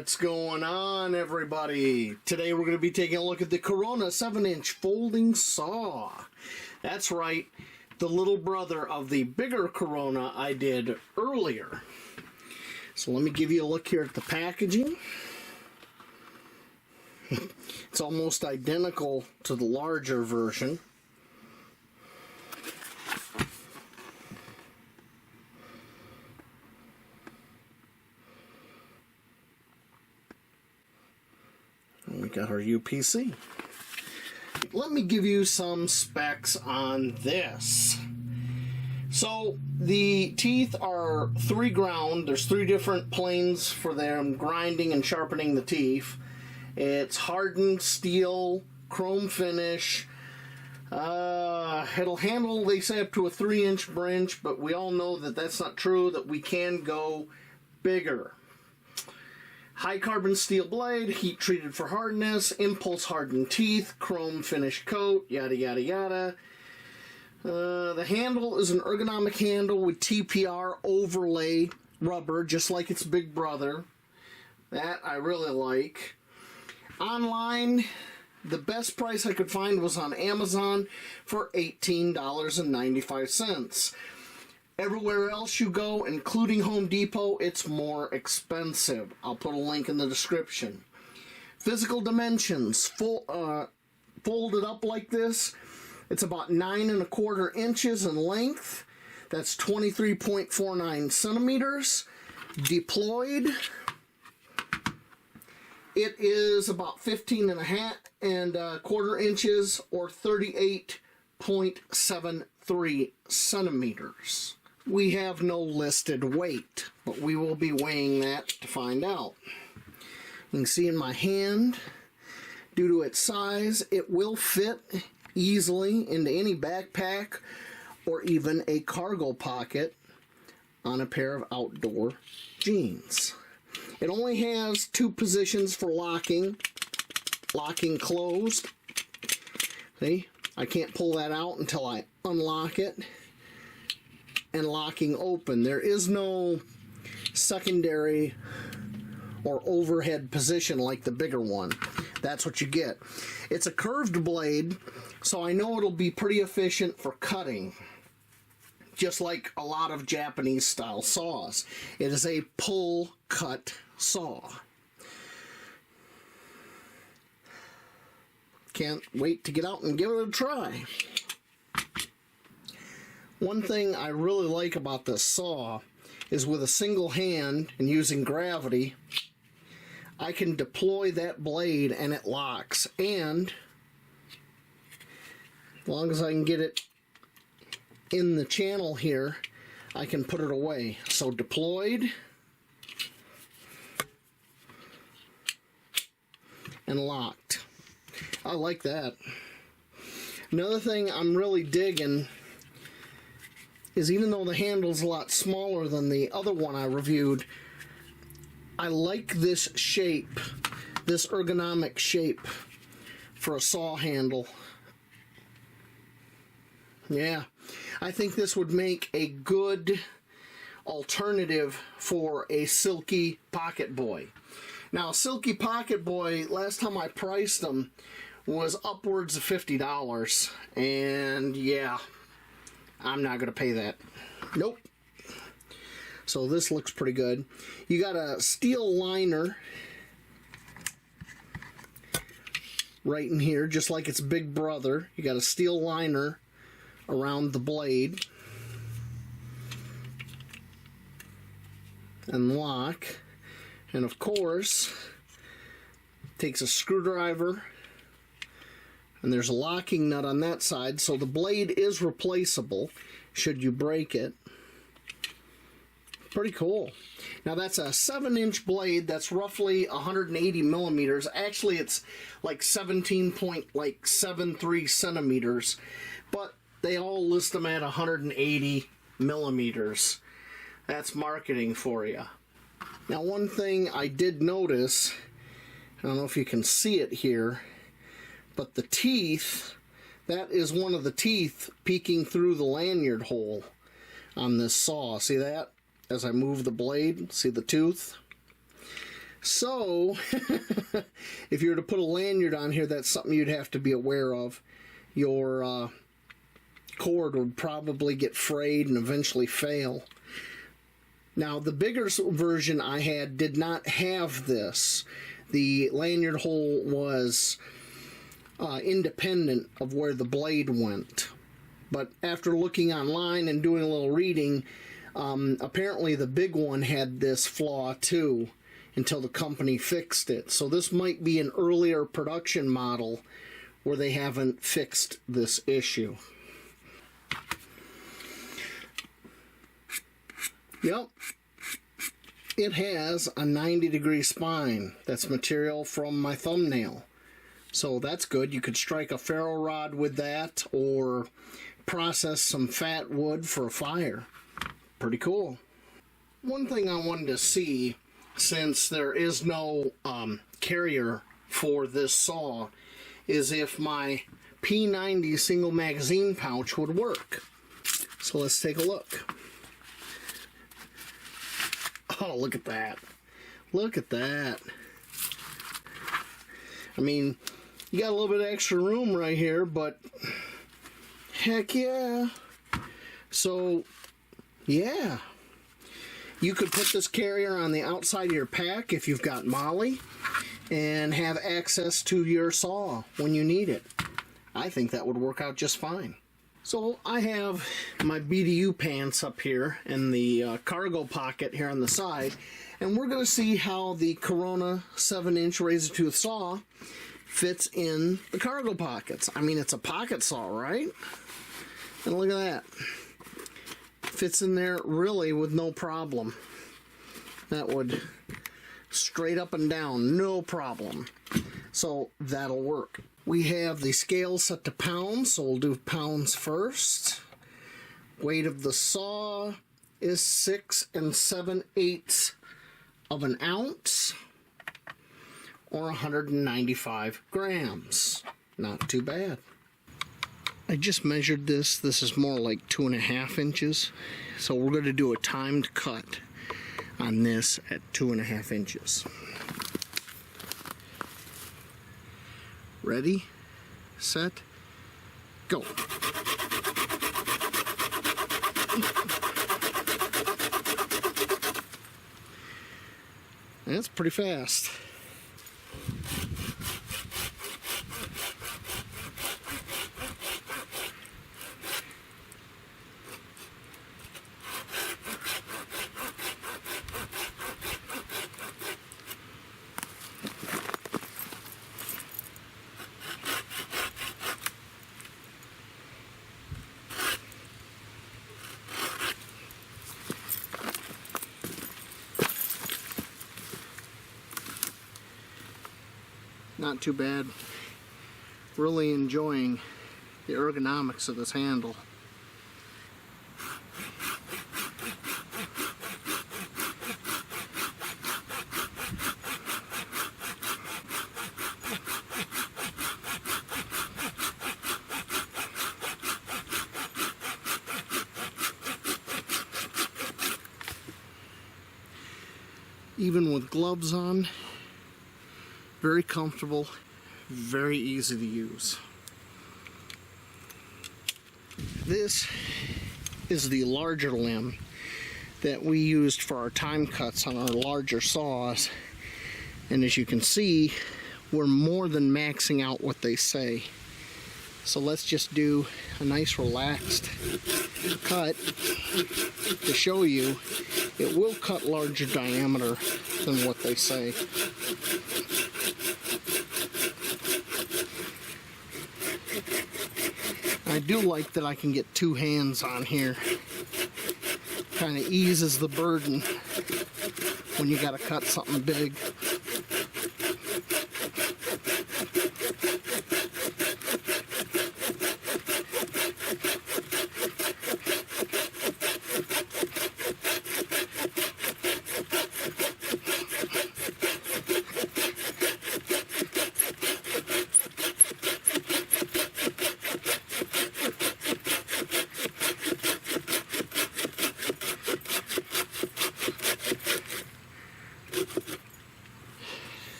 What's going on, everybody? Today we're going to be taking a look at the Corona 7-inch folding saw. That's right, the little brother of the bigger Corona I did earlier. So let me give you a look here at the packaging. It's almost identical to the larger version. We got our UPC. Let me give you some specs on this. So the teeth are 3 ground. There's 3 different planes for them grinding and sharpening the teeth. It's hardened steel, chrome finish. It'll handle, they say, up to a 3-inch branch, but we all know that that's not true, that we can go bigger. High carbon steel blade, heat treated for hardness, impulse hardened teeth, chrome finish coat, yada yada yada. The handle is an ergonomic handle with TPR overlay rubber, just like its big brother. That I really like. Online, the best price I could find was on Amazon for $18.95. Everywhere else you go, including Home Depot, it's more expensive. I'll put a link in the description. Physical dimensions, folded up like this, it's about 9 1/4 inches in length. That's 23.49 centimeters. Deployed, it is about 15 1/4 inches, or 38.73 centimeters. We have no listed weight, but we will be weighing that to find out. You can see in my hand, due to its size, it will fit easily into any backpack or even a cargo pocket on a pair of outdoor jeans. It only has 2 positions for locking. Locking closed. See, I can't pull that out until I unlock it. And locking open. There is no secondary or overhead position like the bigger one. That's what you get. It's a curved blade, so I know it'll be pretty efficient for cutting, just like a lot of Japanese style saws. It is a pull cut saw. Can't wait to get out and give it a try. One thing I really like about this saw is with a single hand and using gravity, I can deploy that blade and it locks. And as long as I can get it in the channel here, I can put it away. So deployed and locked. I like that. Another thing I'm really digging is, even though the handle's a lot smaller than the other one I reviewed, I like this shape, this ergonomic shape for a saw handle. Yeah, I think this would make a good alternative for a Silky Pocket Boy. Now, Silky Pocket Boy, last time I priced them, was upwards of $50, and yeah, I'm not going to pay that. Nope. So this looks pretty good. You got a steel liner right in here, just like its big brother. You got a steel liner around the blade. And lock. And of course, takes a screwdriver. And there's a locking nut on that side, so the blade is replaceable should you break it. Pretty cool. Now that's a 7-inch blade. That's roughly 180 millimeters. Actually, it's like 17.73 centimeters, but they all list them at 180 millimeters. That's marketing for you. Now, one thing I did notice, I don't know if you can see it here, but the teeth, that is one of the teeth peeking through the lanyard hole on this saw. See that? As I move the blade, see the tooth? So, if you were to put a lanyard on here, that's something you'd have to be aware of. Your cord would probably get frayed and eventually fail. Now, the bigger version I had did not have this. The lanyard hole was independent of where the blade went. But after looking online and doing a little reading, apparently the big one had this flaw too, until the company fixed it. So this might be an earlier production model where they haven't fixed this issue. Yep, it has a 90-degree spine. That's material from my thumbnail. So that's good. You could strike a ferro rod with that or process some fat wood for a fire. Pretty cool. One thing I wanted to see, since there is no carrier for this saw, is if my P90 single magazine pouch would work. So let's take a look. Oh, look at that. Look at that. I mean, you got a little bit of extra room right here, but heck yeah. So, yeah. You could put this carrier on the outside of your pack if you've got Molly and have access to your saw when you need it. I think that would work out just fine. So I have my BDU pants up here and the cargo pocket here on the side, and we're going to see how the Corona 7-inch razor tooth saw fits in the cargo pockets. I mean, it's a pocket saw, right? And look at that. Fits in there really with no problem. That would straight up and down, no problem. So that'll work. We have the scale set to pounds, so we'll do pounds first. Weight of the saw is 6 7/8 of an ounce, or 195 grams. Not too bad. I just measured this. This is more like 2.5 inches. So we're going to do a timed cut on this at 2.5 inches. Ready, set, go. That's pretty fast. Not too bad. Really enjoying the ergonomics of this handle. Even with gloves on, very comfortable, very easy to use. This is the larger limb that we used for our time cuts on our larger saws. And as you can see, we're more than maxing out what they say. So let's just do a nice relaxed cut to show you it will cut larger diameter than what they say. I do like that I can get two hands on here. Kind of eases the burden when you got to cut something big.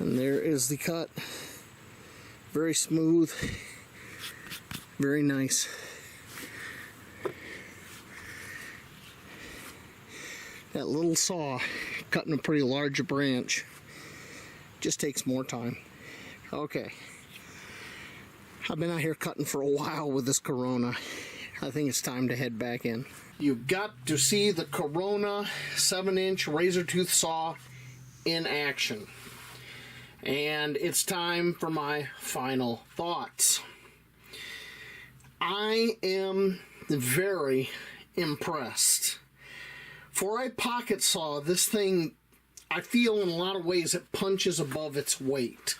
And there is the cut. Very smooth. Very nice. That little saw cutting a pretty large branch just takes more time. Okay. I've been out here cutting for a while with this Corona. I think it's time to head back in. You've got to see the Corona 7-inch razor tooth saw in action. And it's time for my final thoughts. I am very impressed. For a pocket saw, this thing, I feel in a lot of ways it punches above its weight.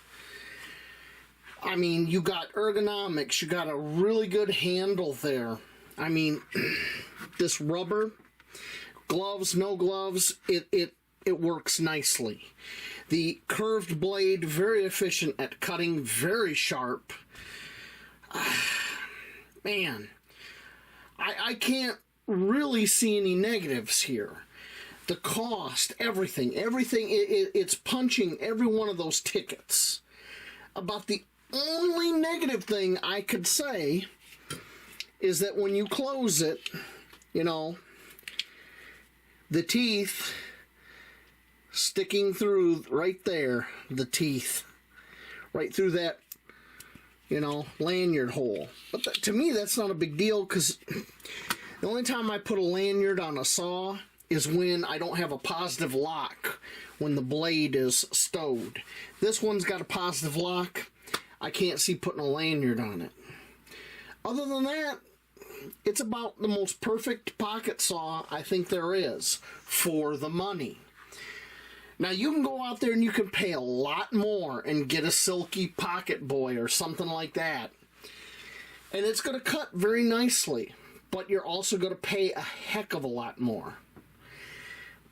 I mean, you got ergonomics, you got a really good handle there. I mean, this rubber, gloves, no gloves, it works nicely. The curved blade, very efficient at cutting, very sharp. Man, I can't really see any negatives here. The cost, everything, it's punching every one of those tickets. About the only negative thing I could say is that when you close it, you know, the teeth sticking through right there, the teeth, right through that, you know, lanyard hole. But to me, that's not a big deal, because the only time I put a lanyard on a saw is when I don't have a positive lock, when the blade is stowed. This one's got a positive lock. I can't see putting a lanyard on it. Other than that, it's about the most perfect pocket saw I think there is for the money. Now, you can go out there and you can pay a lot more and get a Silky Pocket Boy or something like that. And it's going to cut very nicely, but you're also going to pay a heck of a lot more.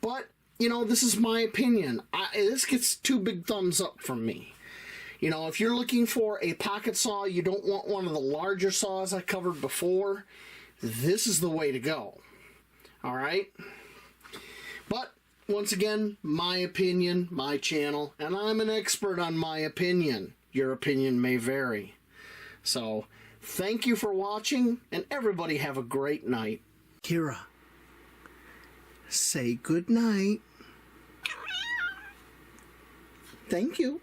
But, you know, this is my opinion. This gets 2 big thumbs up from me. You know, if you're looking for a pocket saw, you don't want one of the larger saws I covered before, this is the way to go. All right? But, once again, my opinion, my channel, and I'm an expert on my opinion. Your opinion may vary. So, thank you for watching, and everybody have a great night. Kira, say good night. Thank you.